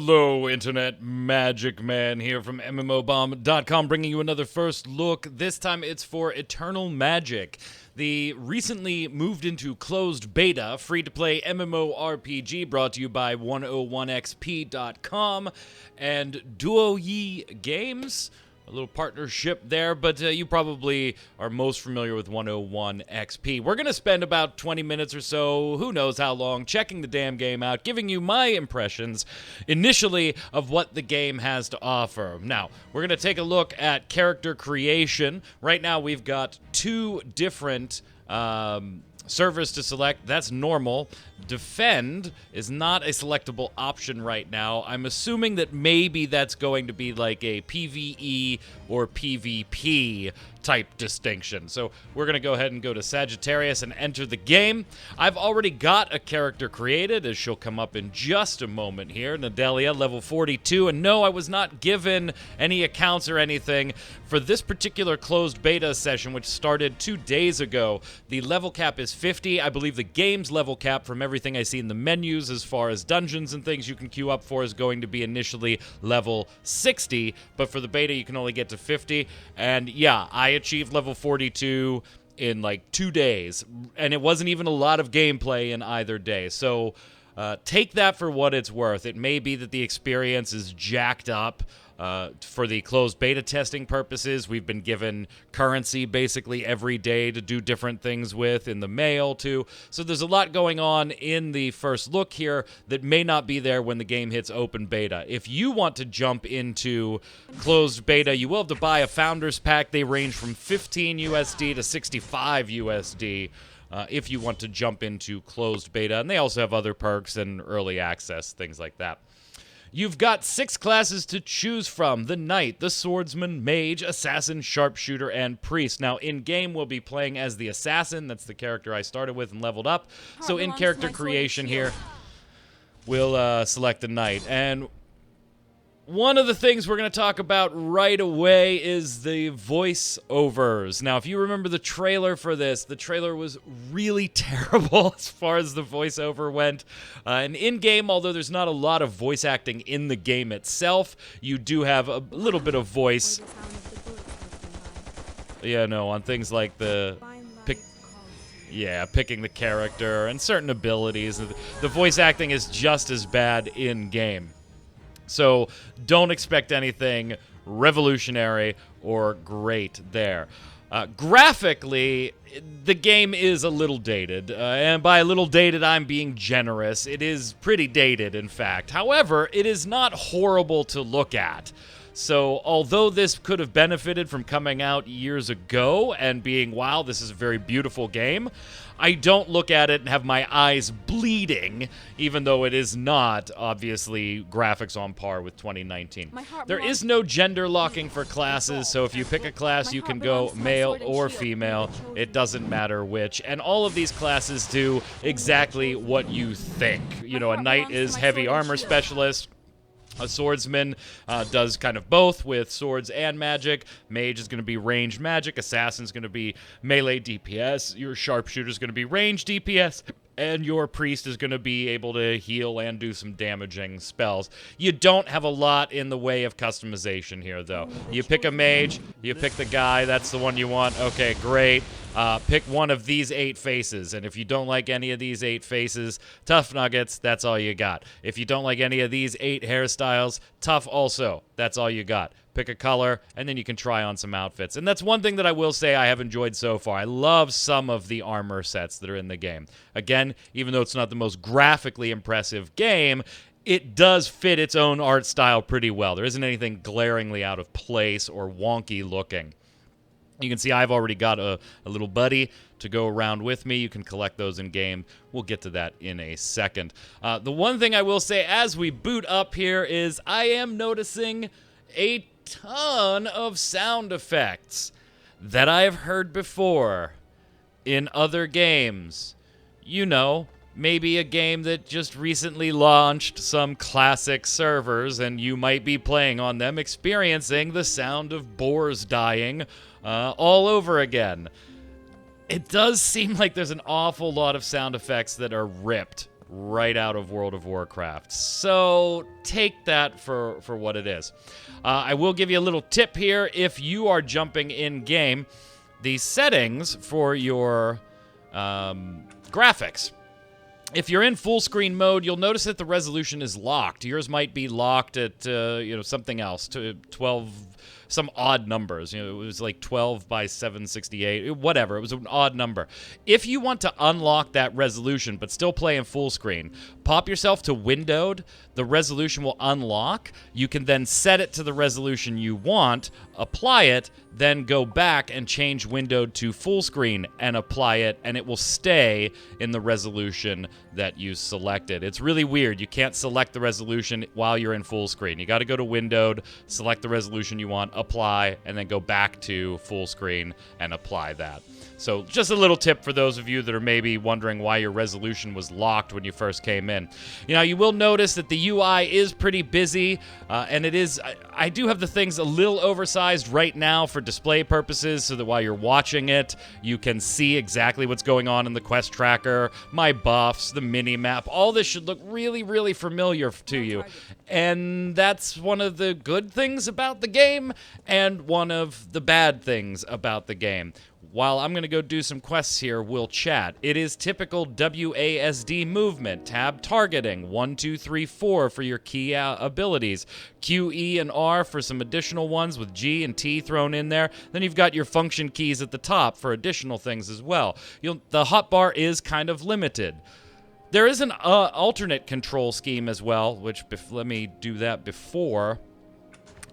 Hello, Internet Magic Man here from MMOBomb.com, bringing you another first look. This time it's for Eternal Magic, the recently moved into closed beta, free-to-play MMORPG brought to you by 101xp.com and Duoyi Games. A little partnership there, but you probably are most familiar with 101XP. We're going to spend about 20 minutes or so, who knows how long, checking the damn game out, giving you my impressions initially of what the game has to offer. Now, we're going to take a look at character creation. Right now, we've got two different servers to select. That's normal. Defend is not a selectable option right now. I'm assuming that maybe that's going to be like a PvE or PvP type distinction. So we're going to go ahead and go to Sagittarius and enter the game. I've already got a character created, as she'll come up in just a moment here. Nadelia, level 42. And no, I was not given any accounts or anything for this particular closed beta session, which started 2 days ago. The level cap is 50. I believe the game's level cap, from everything I see in the menus as far as dungeons and things you can queue up for, is going to be initially level 60, but for the beta you can only get to 50. And yeah, I achieved level 42 in like 2 days, and it wasn't even a lot of gameplay in either day. So take that for what it's worth. It may be that the experience is jacked up. For the closed beta testing purposes, we've been given currency basically every day to do different things with, in the mail too. So there's a lot going on in the first look here that may not be there when the game hits open beta. If you want to jump into closed beta, you will have to buy a founders pack. They range from 15 USD to 65 USD. If you want to jump into closed beta, and they also have other perks and early access, things like that. You've got 6 classes to choose from: the Knight, the Swordsman, Mage, Assassin, Sharpshooter, and Priest. Now, in-game, we'll be playing as the Assassin. That's the character I started with and leveled up. So in character creation here, we'll select the Knight. And one of the things we're going to talk about right away is the voiceovers. Now, if you remember the trailer for this, the trailer was really terrible as far as the voiceover went. And in-game, although there's not a lot of voice acting in the game itself, you do have a little bit of voice. Yeah, no, on things like the picking the character and certain abilities. The voice acting is just as bad in-game. So don't expect anything revolutionary or great there. Graphically, the game is a little dated, and by a little dated, I'm being generous. It is pretty dated, in fact. However, it is not horrible to look at. So although this could have benefited from coming out years ago and being, wow, this is a very beautiful game, I don't look at it and have my eyes bleeding, even though it is not, obviously, graphics on par with 2019. There is no gender locking for classes, so if you pick a class, you can go male or female. It doesn't matter which. And all of these classes do exactly what you think. You know, a knight is heavy armor specialist. A swordsman does kind of both with swords and magic. Mage is going to be ranged magic. Assassin's going to be melee DPS. Your sharpshooter is going to be ranged DPS. And your priest is going to be able to heal and do some damaging spells. You don't have a lot in the way of customization here, though. You pick a mage, you pick the guy, that's the one you want. Okay, great. Pick one of these 8 faces, and if you don't like any of these 8 faces, tough nuggets, that's all you got. If you don't like any of these 8 hairstyles, tough also, that's all you got. Pick a color, and then you can try on some outfits. And that's one thing that I will say I have enjoyed so far. I love some of the armor sets that are in the game. Again, even though it's not the most graphically impressive game, it does fit its own art style pretty well. There isn't anything glaringly out of place or wonky looking. You can see I've already got a little buddy to go around with me. You can collect those in-game. We'll get to that in a second. The one thing I will say as we boot up here is I am noticing a ton of sound effects that I have heard before in other games. You know, maybe a game that just recently launched some classic servers and you might be playing on them, experiencing the sound of boars dying all over again. It does seem like there's an awful lot of sound effects that are ripped right out of World of Warcraft. So take that for what it is. I will give you a little tip here. If you are jumping in-game, the settings for your graphics, if you're in full screen mode, you'll notice that the resolution is locked. Yours might be locked at something else, to 12, some odd numbers. It was like 12 by 768, whatever. It was an odd number. If you want to unlock that resolution but still play in full screen, pop yourself to windowed. The resolution will unlock. You can then set it to the resolution you want, apply it, then go back and change windowed to full screen and apply it, and it will stay in the resolution that you selected. It's really weird. You can't select the resolution while you're in full screen. You got to go to windowed, select the resolution you want, apply, and then go back to full screen and apply that. So just a little tip for those of you that are maybe wondering why your resolution was locked when you first came in. You will notice that the UI is pretty busy, and it is, I do have the things a little oversized right now for display purposes, so that while you're watching it, you can see exactly what's going on in the quest tracker, my buffs, the mini-map. All this should look really, really familiar to you. And that's one of the good things about the game, and one of the bad things about the game. While I'm going to go do some quests here, we'll chat. It is typical WASD movement. Tab targeting. 1, 2, 3, 4 for your key abilities. Q, E, and R for some additional ones with G and T thrown in there. Then you've got your function keys at the top for additional things as well. The hotbar is kind of limited. There is an alternate control scheme as well, which let me do that before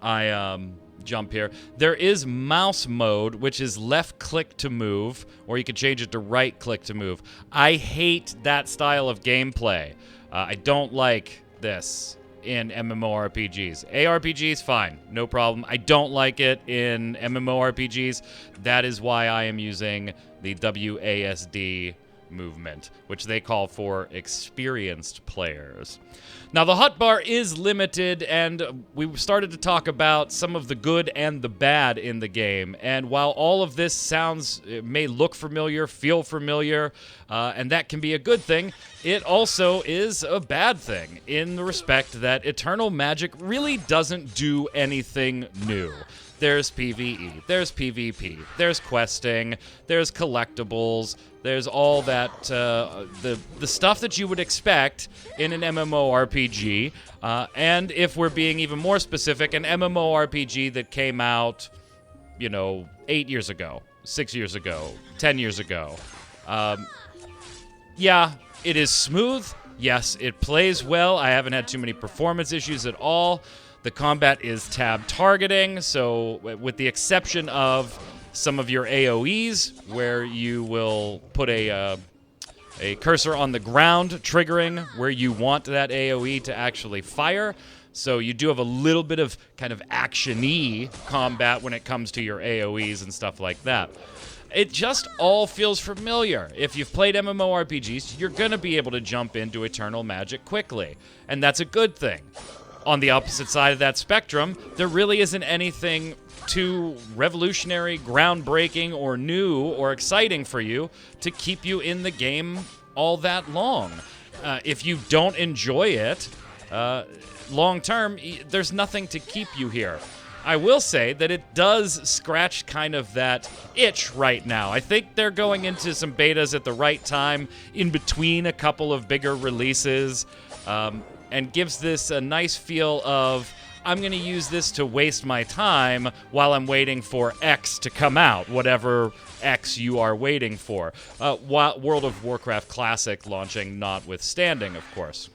I jump here. There is mouse mode, which is left click to move, or you can change it to right click to move. I hate that style of gameplay. I don't like this in MMORPGs. ARPGs, fine, no problem. I don't like it in MMORPGs. That is why I am using the WASD movement, which they call for experienced players. Now, the hotbar is limited, and we started to talk about some of the good and the bad in the game. And while all of this it may look familiar, feel familiar, and that can be a good thing, it also is a bad thing in the respect that Eternal Magic really doesn't do anything new. There's PvE, there's PvP, there's questing, there's collectibles, there's all that, the stuff that you would expect in an MMORPG, and if we're being even more specific, an MMORPG that came out, 8 years ago, 6 years ago, 10 years ago. Yeah, it is smooth. Yes, it plays well. I haven't had too many performance issues at all. The combat is tab targeting, so with the exception of some of your AoEs, where you will put a cursor on the ground, triggering where you want that AoE to actually fire. So you do have a little bit of kind of action-y combat when it comes to your AoEs and stuff like that. It just all feels familiar. If you've played MMORPGs, you're going to be able to jump into Eternal Magic quickly, and that's a good thing. On the opposite side of that spectrum, there really isn't anything too revolutionary, groundbreaking, or new, or exciting for you to keep you in the game all that long. If you don't enjoy it, long term, there's nothing to keep you here. I will say that it does scratch kind of that itch right now. I think they're going into some betas at the right time, in between a couple of bigger releases, and gives this a nice feel of, I'm going to use this to waste my time while I'm waiting for X to come out, whatever X you are waiting for. World of Warcraft Classic launching notwithstanding, of course.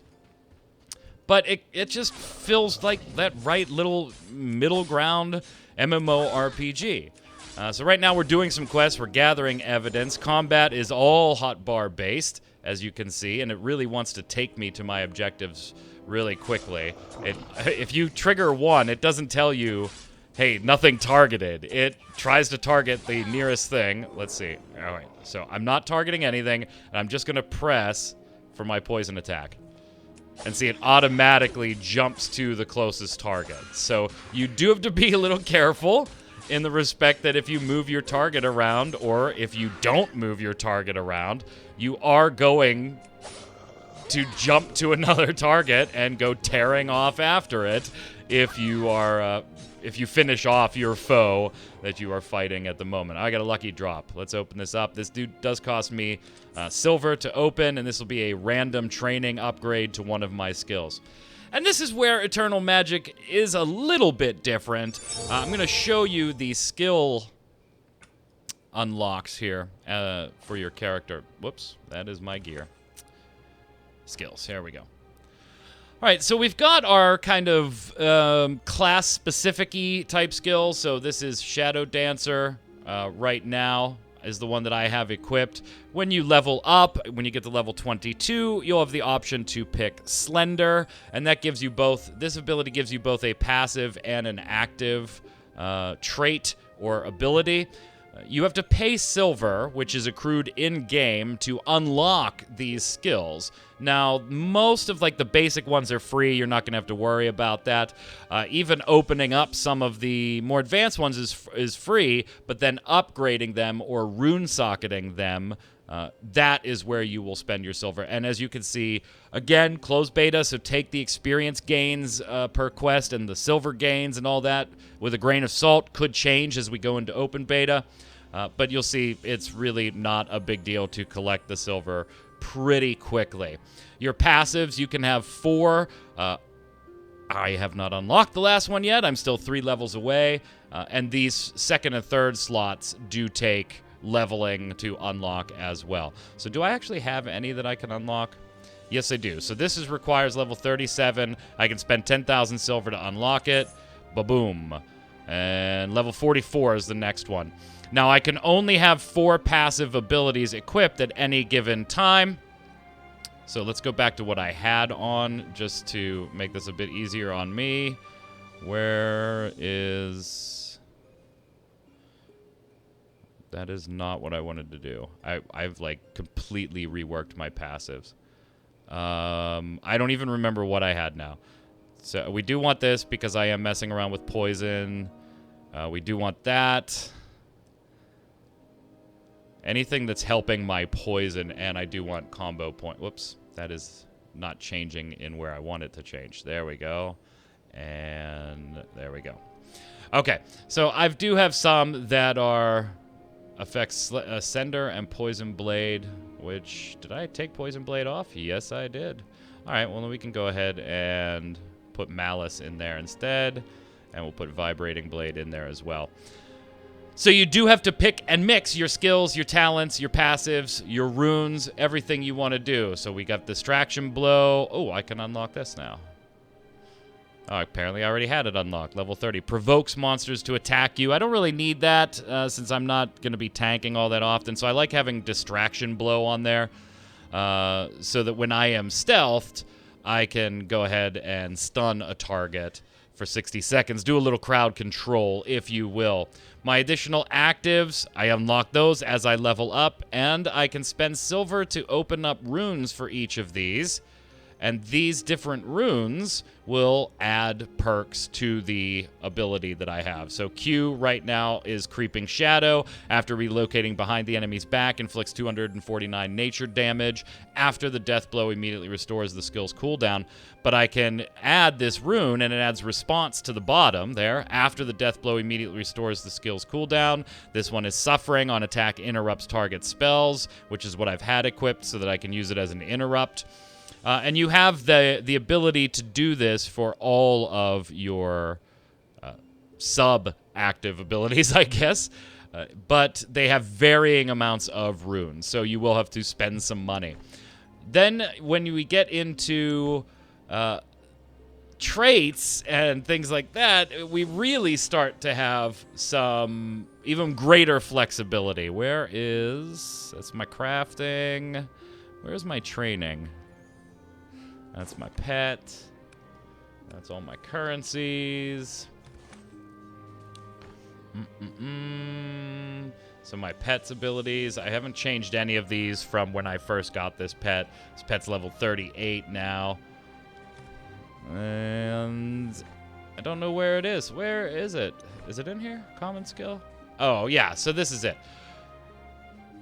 But it just feels like that right little middle ground MMORPG. So right now we're doing some quests, we're gathering evidence. Combat is all hotbar based, as you can see, and it really wants to take me to my objectives really quickly. If you trigger one, it doesn't tell you, hey, nothing targeted. It tries to target the nearest thing. Let's see. All right, so I'm not targeting anything, and I'm just going to press for my poison attack. And see, it automatically jumps to the closest target. So you do have to be a little careful in the respect that if you move your target around, or if you don't move your target around, you are going to jump to another target and go tearing off after it if you are if you finish off your foe that you are fighting at the moment. I got a lucky drop. Let's open this up. This dude does cost me silver to open, and this will be a random training upgrade to one of my skills. And this is where Eternal Magic is a little bit different. I'm going to show you the skill unlocks here for your character. Whoops, that is my gear. Skills, here we go. All right, so we've got our kind of class-specific-y type skills. So this is Shadow Dancer right now is the one that I have equipped. When you level up, when you get to level 22, you'll have the option to pick Slender, and that gives you both, this ability gives you both a passive and an active trait or ability. You have to pay silver, which is accrued in-game, to unlock these skills. Now, most of like the basic ones are free. You're not going to have to worry about that. Even opening up some of the more advanced ones is free, but then upgrading them or rune socketing them, that is where you will spend your silver. And as you can see, again, closed beta, so take the experience gains per quest and the silver gains and all that with a grain of salt. Could change as we go into open beta. But you'll see it's really not a big deal to collect the silver pretty quickly. Your passives, you can have 4. I have not unlocked the last one yet. I'm still 3 levels away. And these second and third slots do take leveling to unlock as well. So do I actually have any that I can unlock? Yes, I do. So this requires level 37. I can spend 10,000 silver to unlock it. Ba-boom. And level 44 is the next one. Now, I can only have 4 passive abilities equipped at any given time. So let's go back to what I had on just to make this a bit easier on me. Where is... That is not what I wanted to do. I've like completely reworked my passives. I don't even remember what I had now. So we do want this because I am messing around with poison. We do want that. Anything that's helping my poison, and I do want combo point. Whoops, that is not changing in where I want it to change. There we go. And there we go. Okay, so I do have some that are affects Sender and Poison Blade, which, did I take Poison Blade off? Yes, I did. All right, well, then we can go ahead and put Malice in there instead, and we'll put Vibrating Blade in there as well. So you do have to pick and mix your skills, your talents, your passives, your runes, everything you want to do. So we got Distraction Blow. Oh, I can unlock this now. Oh, apparently I already had it unlocked. Level 30. Provokes monsters to attack you. I don't really need that since I'm not going to be tanking all that often. So I like having Distraction Blow on there so that when I am stealthed, I can go ahead and stun a target for 60 seconds. Do a little crowd control, if you will. My additional actives, I unlock those as I level up, and I can spend silver to open up runes for each of these. And these different runes will add perks to the ability that I have. So Q right now is Creeping Shadow. After relocating behind the enemy's back, inflicts 249 nature damage. After the death blow, immediately restores the skill's cooldown. But I can add this rune, and it adds response to the bottom there. After the death blow, immediately restores the skill's cooldown. This one is Suffering on attack, interrupts target spells, which is what I've had equipped so that I can use it as an interrupt. And you have the ability to do this for all of your sub-active abilities, I guess. But they have varying amounts of runes, so you will have to spend some money. Then when we get into traits and things like that, we really start to have some even greater flexibility. That's my crafting. Where's my training? That's my pet. That's all my currencies. So my pet's abilities. I haven't changed any of these from when I first got this pet. This pet's level 38 now. And I don't know where it is. Where is it? Is it in here? Common skill? Oh, yeah. So this is it.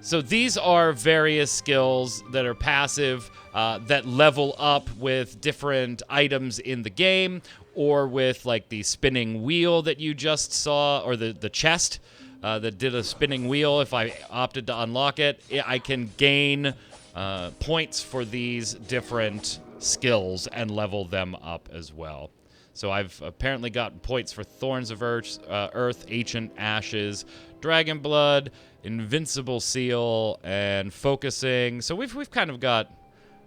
So these are various skills that are passive that level up with different items in the game, or with like the spinning wheel that you just saw, or the chest that did a spinning wheel. If I opted to unlock it, I can gain points for these different skills and level them up as well. So I've apparently gotten points for Thorns of Earth, Ancient Ashes, Dragon Blood, Invincible Seal, and Focusing. So we've kind of got,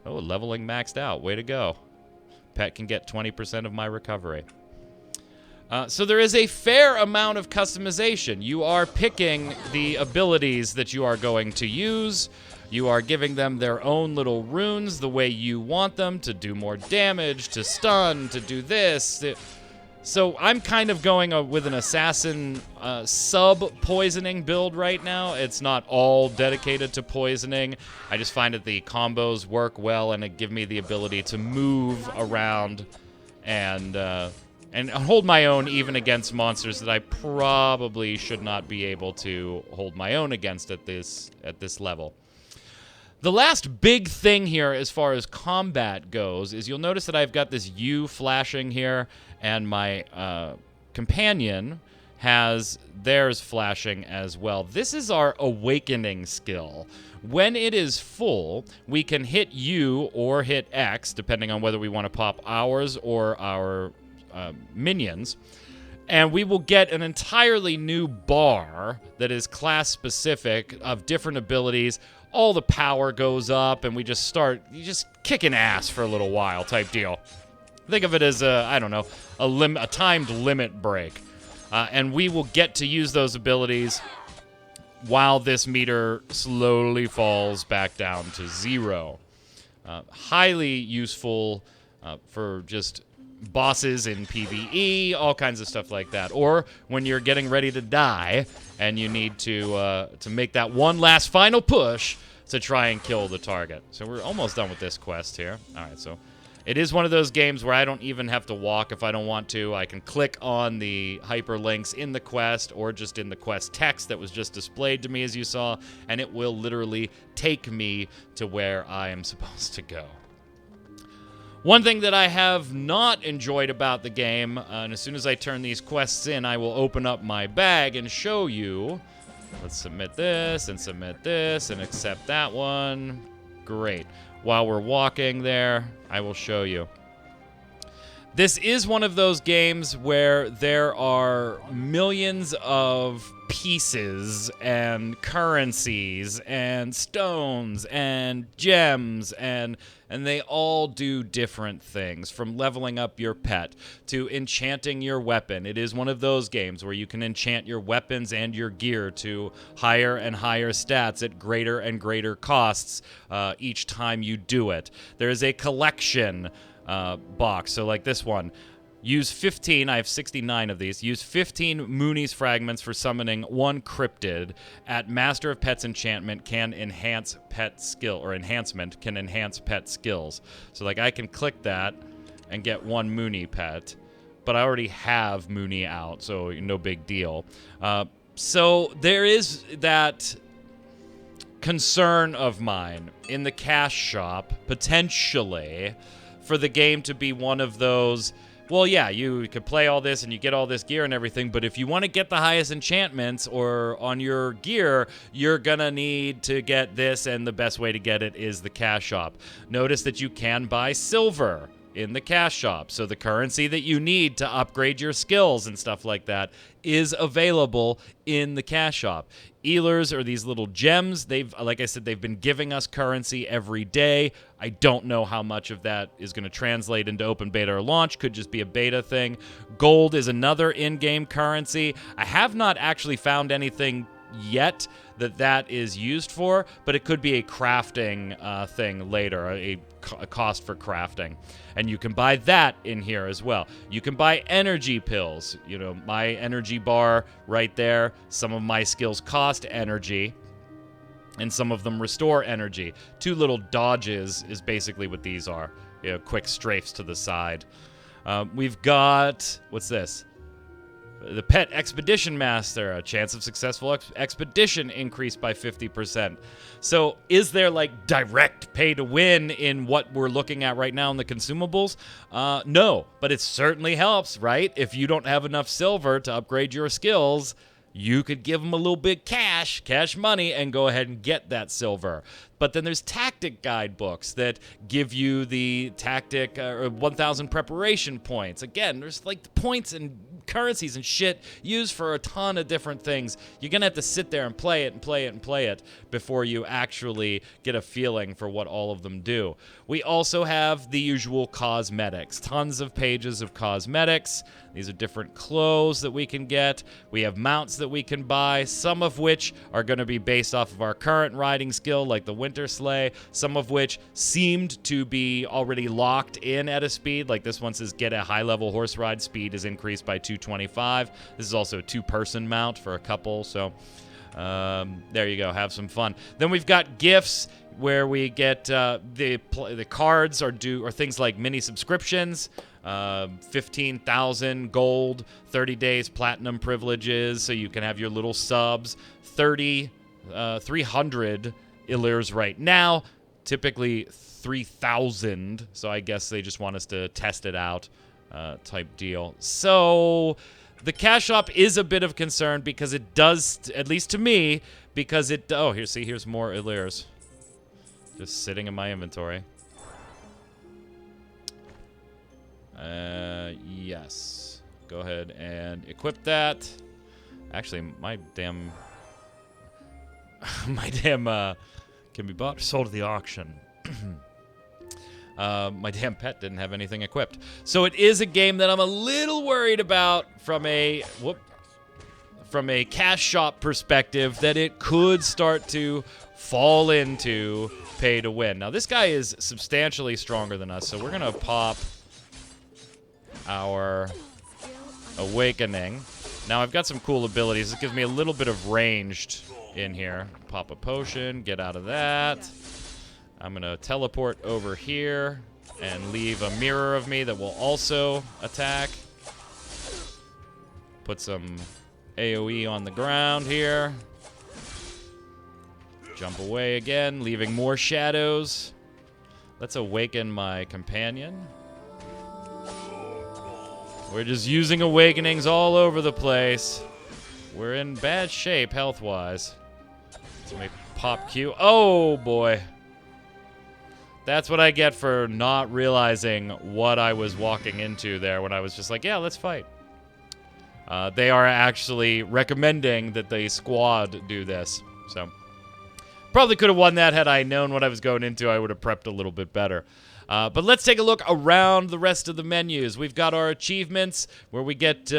leveling maxed out. Way to go. Pet can get 20% of my recovery. So there is a fair amount of customization. You are picking the abilities that you are going to use. You are giving them their own little runes the way you want them, to do more damage, to stun, to do this. So I'm kind of going with an assassin sub-poisoning build right now. It's not all dedicated to poisoning. I just find that the combos work well, and it give me the ability to move around and hold my own even against monsters that I probably should not be able to hold my own against at this level. The last big thing here as far as combat goes is you'll notice that I've got this U flashing here, and my companion has theirs flashing as well. This is our awakening skill. When it is full, we can hit U or hit X, depending on whether we want to pop ours or our minions, and we will get an entirely new bar that is class-specific of different abilities. All the power goes up, and we just start kicking ass for a little while type deal. Think of it as a timed limit break. And we will get to use those abilities while this meter slowly falls back down to 0. Highly useful for just bosses in PvE, all kinds of stuff like that. Or when you're getting ready to die and you need to make that one last final push to try and kill the target. So we're almost done with this quest here. All right, so it is one of those games where I don't even have to walk if I don't want to. I can click on the hyperlinks in the quest or just in the quest text that was just displayed to me, as you saw, and it will literally take me to where I am supposed to go. One thing that I have not enjoyed about the game, and as soon as I turn these quests in, I will open up my bag and show you. Let's submit this and accept that one. Great. While we're walking there, I will show you. This is one of those games where there are millions of pieces and currencies and stones and gems, and they all do different things, from leveling up your pet to enchanting your weapon. It is one of those games where you can enchant your weapons and your gear to higher and higher stats at greater and greater costs each time you do it. There is a collection box. So like this one, use 15, I have 69 of these, use 15 Mooney's fragments for summoning 1 cryptid at Master of Pets enchantment can enhance pet skill, or enhancement can enhance pet skills. So like I can click that and get 1 Mooney pet, but I already have Mooney out, so no big deal. So there is that concern of mine in the cash shop, potentially, for the game to be one of those, well, yeah, you could play all this and you get all this gear and everything, but if you want to get the highest enchantments or on your gear, you're gonna need to get this, and the best way to get it is the cash shop. Notice that you can buy silver in the cash shop, so the currency that you need to upgrade your skills and stuff like that is available in the cash shop. Ealers, or these little gems, like I said, they've been giving us currency every day. I don't know how much of that is going to translate into open beta or launch. Could just be a beta thing. Gold is another in-game currency. I have not actually found anything yet that is used for, but it could be a crafting thing later, a cost for crafting. And you can buy that in here as well. You can buy energy pills. You know, my energy bar right there. Some of my skills cost energy, and some of them restore energy. 2 little dodges is basically what these are. You know, quick strafes to the side. We've got, what's this? The Pet Expedition Master, a chance of successful expedition increased by 50%. So is there like direct pay to win in what we're looking at right now in the consumables? No, but it certainly helps, right? If you don't have enough silver to upgrade your skills, you could give them a little bit cash money, and go ahead and get that silver. But then there's tactic guidebooks that give you the tactic 1,000 preparation points. Again, there's like the points and currencies and shit used for a ton of different things. You're gonna have to sit there and play it and play it and play it before you actually get a feeling for what all of them do. We also have the usual cosmetics. Tons of pages of cosmetics. These are different clothes that we can get. We have mounts that we can buy, some of which are going to be based off of our current riding skill, like the Winter Sleigh, some of which seemed to be already locked in at a speed, like this one says get a high-level horse ride speed is increased by 225. This is also a two-person mount for a couple, so there you go, have some fun. Then we've got gifts where we get the cards are things like mini subscriptions, 15,000 gold, 30 days platinum privileges, so you can have your little subs, 300 illirs right now, typically 3,000, so I guess they just want us to test it out type deal. So the cash shop is a bit of concern because it does, at least to me, because it, oh, here's more illirs just sitting in my inventory. Yes. Go ahead and equip that. Actually, my damn can be bought or sold at the auction. My damn pet didn't have anything equipped. So it is a game that I'm a little worried about from a cash shop perspective, that it could start to fall into pay to win. Now, this guy is substantially stronger than us, so we're going to pop our awakening. Now, I've got some cool abilities. It gives me a little bit of ranged in here. Pop a potion, get out of that. I'm going to teleport over here and leave a mirror of me that will also attack. Put some AoE on the ground here. Jump away again, leaving more shadows. Let's awaken my companion. We're just using awakenings all over the place. We're in bad shape health-wise. Let me pop Q. Oh, boy. That's what I get for not realizing what I was walking into there when I was just like, yeah, let's fight. They are actually recommending that the squad do this. So, probably could have won that had I known what I was going into. I would have prepped a little bit better. But let's take a look around the rest of the menus. We've got our achievements where we get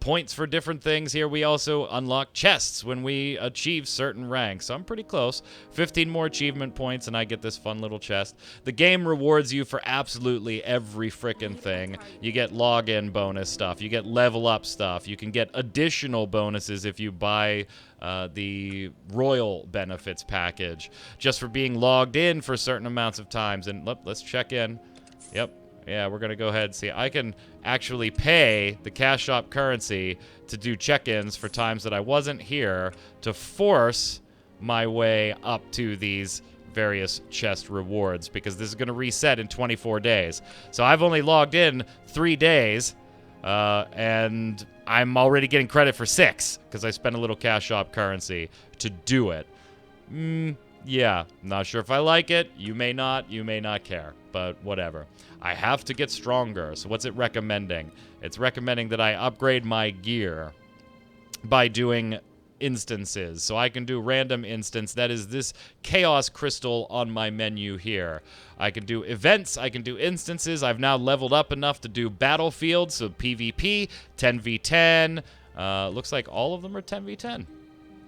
points for different things. Here we also unlock chests when we achieve certain ranks. So I'm pretty close. 15 more achievement points and I get this fun little chest. The game rewards you for absolutely every frickin' thing. You get login bonus stuff. You get level up stuff. You can get additional bonuses if you buy the Royal benefits package just for being logged in for certain amounts of times. And let's check in. Yep. Yeah, we're going to go ahead and see. I can actually pay the cash shop currency to do check-ins for times that I wasn't here to force my way up to these various chest rewards, because this is going to reset in 24 days. So I've only logged in 3 days, and I'm already getting credit for 6 because I spent a little cash shop currency to do it. Yeah, not sure if I like it. You may not care, but whatever. I have to get stronger. So what's it recommending? It's recommending that I upgrade my gear by doing instances. So I can do random instance. That is this chaos crystal on my menu here. I can do events. I can do instances. I've now leveled up enough to do battlefield. So PvP, 10v10. Looks like all of them are 10v10.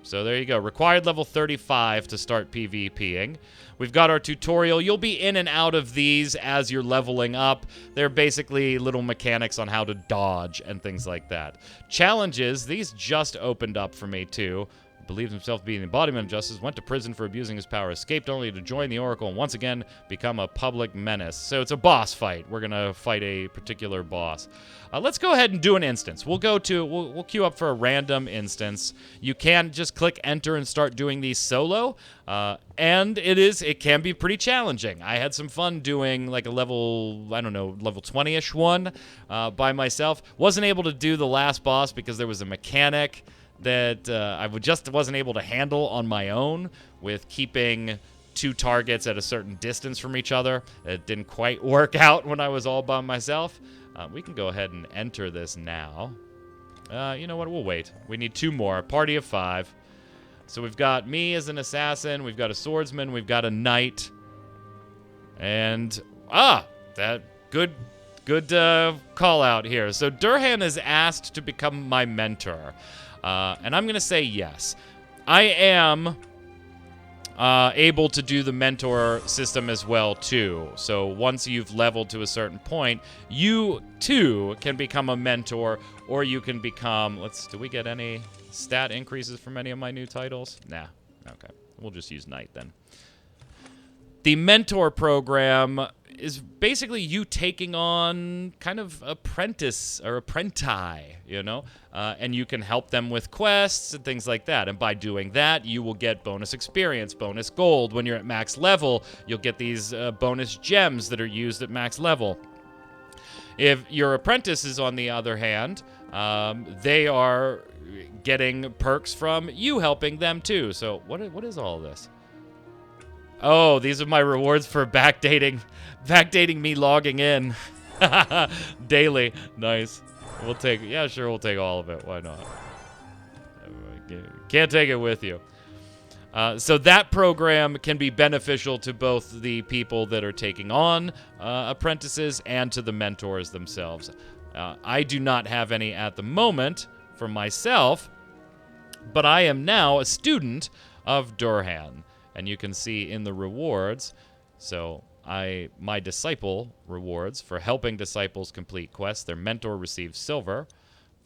So there you go. Required level 35 to start PvPing. We've got our tutorial. You'll be in and out of these as you're leveling up. They're basically little mechanics on how to dodge and things like that. Challenges, these just opened up for me too. Believed himself to be the embodiment of justice, went to prison for abusing his power, escaped only to join the Oracle and once again become a public menace. So it's a boss fight. We're going to fight a particular boss. Let's go ahead and do an instance. We'll queue up for a random instance. You can just click enter and start doing these solo. And it can be pretty challenging. I had some fun doing like a level, I don't know, level 20-ish one by myself. Wasn't able to do the last boss because there was a mechanic that I just wasn't able to handle on my own with keeping two targets at a certain distance from each other. It didn't quite work out when I was all by myself. We can go ahead and enter this now. You know what? We'll wait. We need 2 more. A party of 5. So we've got me as an assassin. We've got a swordsman. We've got a knight. And, that good call out here. So Durhan is asked to become my mentor. And I'm going to say yes. I am able to do the mentor system as well, too. So once you've leveled to a certain point, you, too, can become a mentor, or you can become... do we get any stat increases from any of my new titles? Nah. Okay. We'll just use Knight, then. The mentor program is basically you taking on kind of apprentice or apprenti, you know? And you can help them with quests and things like that. And by doing that, you will get bonus experience, bonus gold. When you're at max level, you'll get these bonus gems that are used at max level. If your apprentices, on the other hand, they are getting perks from you helping them too. So what is all this? Oh, these are my rewards for backdating me logging in daily. Nice. We'll take all of it. Why not? Can't take it with you. So that program can be beneficial to both the people that are taking on apprentices and to the mentors themselves. I do not have any at the moment for myself, but I am now a student of Durhan. And you can see in the rewards, so my disciple rewards for helping disciples complete quests. Their mentor receives silver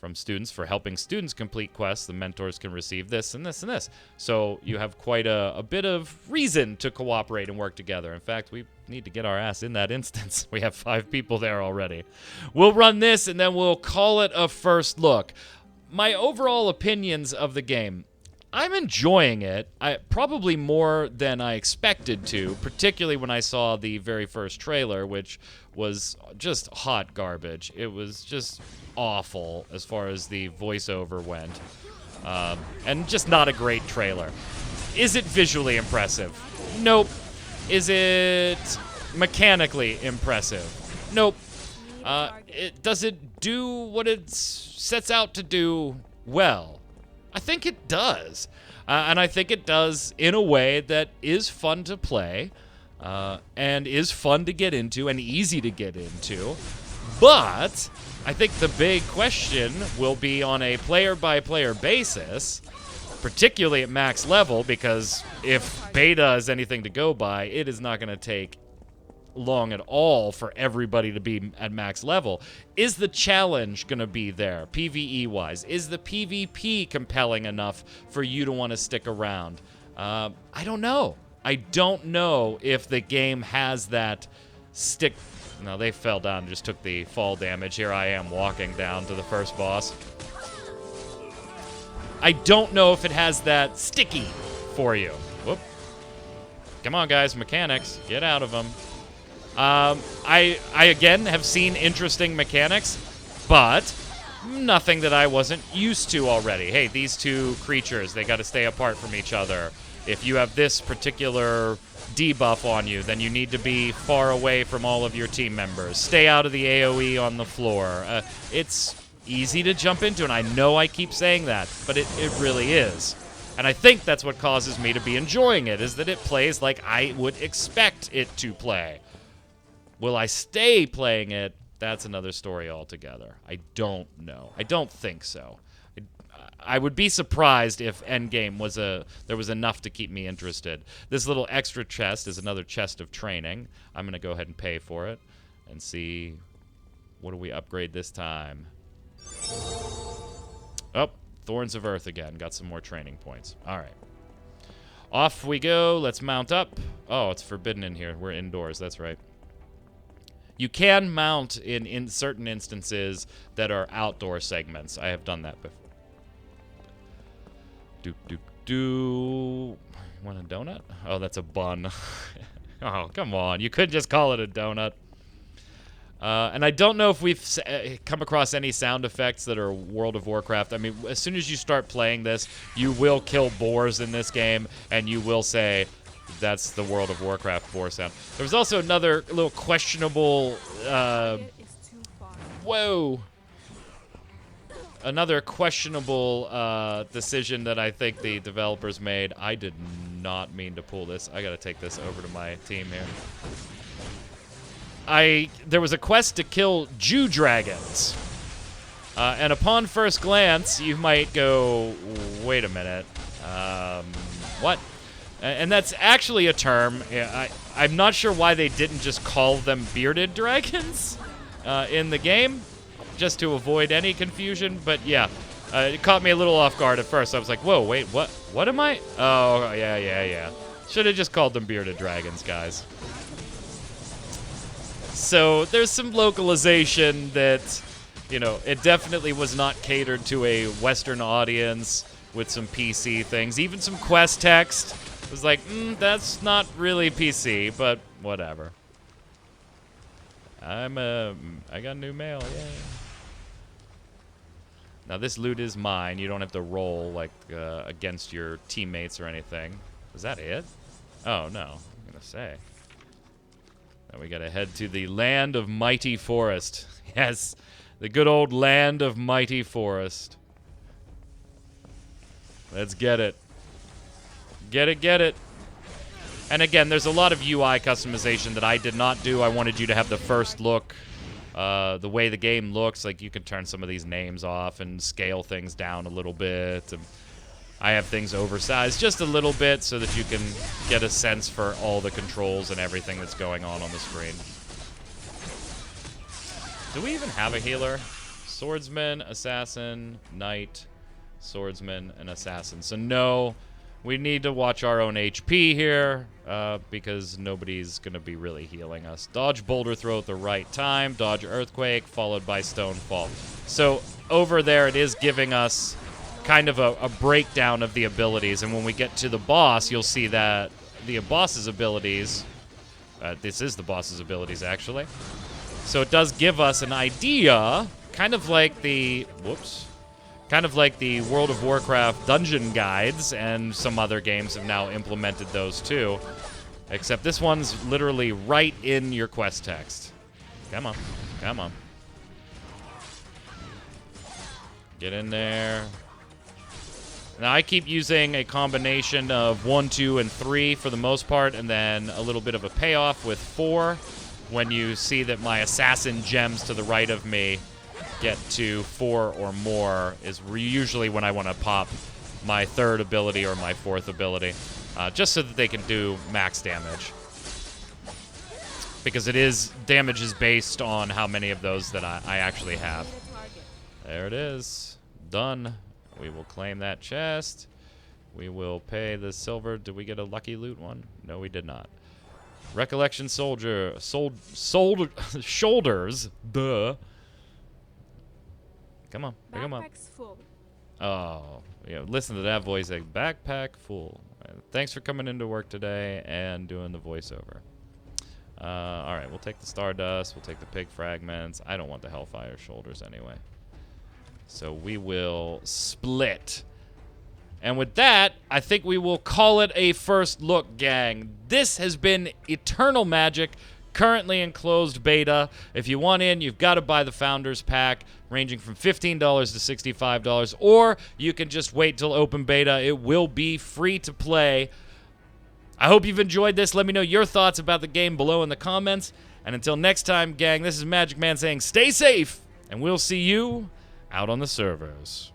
from students. For helping students complete quests, the mentors can receive this and this and this. So you have quite a bit of reason to cooperate and work together. In fact, we need to get our ass in that instance. We have 5 people there already. We'll run this and then we'll call it a first look. My overall opinions of the game. I'm enjoying it, probably more than I expected to, particularly when I saw the very first trailer, which was just hot garbage. It was just awful as far as the voiceover went, and just not a great trailer. Is it visually impressive? Nope. Is it mechanically impressive? Nope. Does it do what it sets out to do well? I think it does. And I think it does in a way that is fun to play and is fun to get into and easy to get into. But I think the big question will be on a player-by-player basis, particularly at max level, because if beta is anything to go by, it is not going to take long at all for everybody to be at max level. Is the challenge going to be there, PvE-wise? Is the PvP compelling enough for you to want to stick around? I don't know. I don't know if the game has that stick... No, they fell down and just took the fall damage. Here I am walking down to the first boss. I don't know if it has that sticky for you. Whoop. Come on, guys. Mechanics. Get out of them. I again have seen interesting mechanics, but nothing that I wasn't used to already. Hey, these two creatures, they got to stay apart from each other. If you have this particular debuff on you, then you need to be far away from all of your team members. Stay out of the AoE on the floor. It's easy to jump into, and I know I keep saying that, but it really is. And I think that's what causes me to be enjoying it, is that it plays like I would expect it to play. Will I stay playing it? That's another story altogether. I don't know. I don't think so. I would be surprised if endgame there was enough to keep me interested. This little extra chest is another chest of training. I'm going to go ahead and pay for it and see what do we upgrade this time. Oh, Thorns of Earth again. Got some more training points. All right. Off we go. Let's mount up. Oh, it's forbidden in here. We're indoors. That's right. You can mount in certain instances that are outdoor segments. I have done that before. Want a donut? Oh, that's a bun. Oh, come on. You could just call it a donut. And I don't know if we've come across any sound effects that are World of Warcraft. I mean, as soon as you start playing this, you will kill boars in this game, and you will say, that's the World of Warcraft boar sound. There was also another little questionable... whoa! Another questionable decision that I think the developers made. I did not mean to pull this. I gotta take this over to my team here. There was a quest to kill Jew dragons. And upon first glance, you might go, wait a minute. What? And that's actually a term. I'm not sure why they didn't just call them bearded dragons in the game, just to avoid any confusion. But yeah, it caught me a little off guard at first. I was like, whoa, wait, what? What am I? Oh, yeah. Should have just called them bearded dragons, guys. So there's some localization that, you know, it definitely was not catered to a Western audience with some PC things. Even some quest text was like, that's not really PC, but whatever. I got new mail, yeah. Now this loot is mine. You don't have to roll like against your teammates or anything. Was that it? Oh no, I'm gonna say. Now we gotta head to the land of mighty forest. Yes, the good old land of mighty forest. Let's get it. Get it. And again, there's a lot of UI customization that I did not do. I wanted you to have the first look, the way the game looks. Like you can turn some of these names off and scale things down a little bit. And I have things oversized just a little bit so that you can get a sense for all the controls and everything that's going on the screen. Do we even have a healer? Swordsman, assassin, knight, swordsman, and assassin. So no, we need to watch our own HP here because nobody's going to be really healing us. Dodge boulder throw at the right time. Dodge earthquake followed by stone fall. So over there it is giving us kind of a breakdown of the abilities, and when we get to the boss, you'll see that the boss's abilities, this is the boss's abilities actually, so it does give us an idea, kind of like the World of Warcraft dungeon guides, and some other games have now implemented those too, except this one's literally right in your quest text. Come on. Get in there. Now, I keep using a combination of 1, 2, and 3 for the most part, and then a little bit of a payoff with 4 when you see that my assassin gems to the right of me get to 4 or more is usually when I want to pop my 3rd ability or my 4th ability, just so that they can do max damage. Because damage is based on how many of those that I actually have. There it is. Done. We will claim that chest. We will pay the silver. Did we get a lucky loot one? No, we did not. Recollection soldier. Shoulders. Duh. Come on. Pick him up. Full. Oh. Yeah, listen to that voice. Like, backpack full. Thanks for coming into work today and doing the voiceover. Alright, we'll take the Stardust. We'll take the pig fragments. I don't want the Hellfire shoulders anyway. So we will split. And with that, I think we will call it a first look, gang. This has been Eternal Magic, currently in closed beta. If you want in, you've got to buy the Founders Pack, ranging from $15 to $65, or you can just wait till open beta. It will be free to play. I hope you've enjoyed this. Let me know your thoughts about the game below in the comments. And until next time, gang, this is Magic Man saying stay safe, and we'll see you out on the servers.